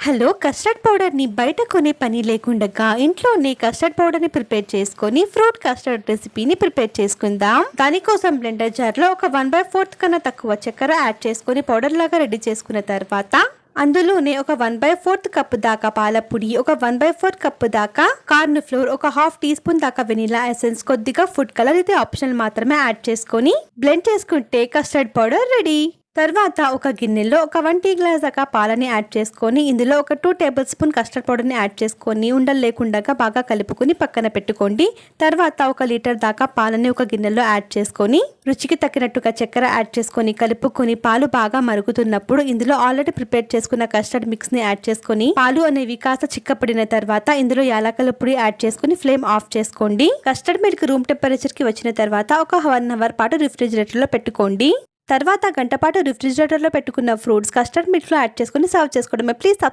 Hello, custard పౌడర్ని బయట కొనే పని లేకుండా ఇంట్లోనే కస్టర్డ్ పౌడర్ని ప్రిపేర్ చేసుకొని ఫ్రూట్ కస్టర్డ్ రెసిపీని ప్రిపేర్ చేసుకుందాం. దానికోసం బ్లెండర్ జార్లో ఒక 1/4 కన్నా తక్కువ చక్కెర యాడ్ చేసుకొని పౌడర్ లాగా రెడీ చేసుకున్న తర్వాత అందులోనే ఒక 1/4 కప్పు దాకా పాలపొడి, ఒక 1/4 కప్పు దాకా కార్న్ ఫ్లోర్, ఒక 1/2 టీ స్పూన్ దాకా వెనిలా ఎసెన్స్, కొద్దిగా ఫుడ్ కలర్, ఇది ఆప్షనల్ మాత్రమే యాడ్ చేసుకొని బ్లెండ్ చేసుకుంటే కస్టర్డ్ పౌడర్ రెడీ. తర్వాత ఒక గిన్నెలో ఒక 1 టీ గ్లాస్ దాకా పాలని యాడ్ చేసుకొని ఇందులో ఒక 2 టేబుల్ స్పూన్ కస్టర్డ్ పౌడర్ని యాడ్ చేసుకొని ఉండలు లేకుండా బాగా కలుపుకొని పక్కన పెట్టుకోండి. తర్వాత 1 లీటర్ దాకా పాలని ఒక గిన్నెలో యాడ్ చేసుకొని రుచికి తగినట్టుగా చక్కెర యాడ్ చేసుకొని కలుపుకొని పాలు బాగా మరుగుతున్నప్పుడు ఇందులో ఆల్రెడీ ప్రిపేర్ చేసుకున్న కస్టర్డ్ మిక్స్ ని యాడ్ చేసుకొని పాలు అనేవి కాస్త చిక్కపడిన తర్వాత ఇందులో యాలకుల పొడి యాడ్ చేసుకొని ఫ్లేమ్ ఆఫ్ చేసుకోండి. కస్టర్డ్ మిల్క్ రూమ్ టెంపరేచర్ కి వచ్చిన తర్వాత ఒక 1 అవర్ పాటు రిఫ్రిజిరేటర్ లో పెట్టుకోండి. తర్వాత గంట పాటు రిఫ్రిజిరేటర్ లో పెట్టుకున్న ఫ్రూట్స్ కస్టర్డ్ మిల్క్ లో యాడ్ చేసుకొని సర్వ్ చేసుకోవడమే. ప్లీజ్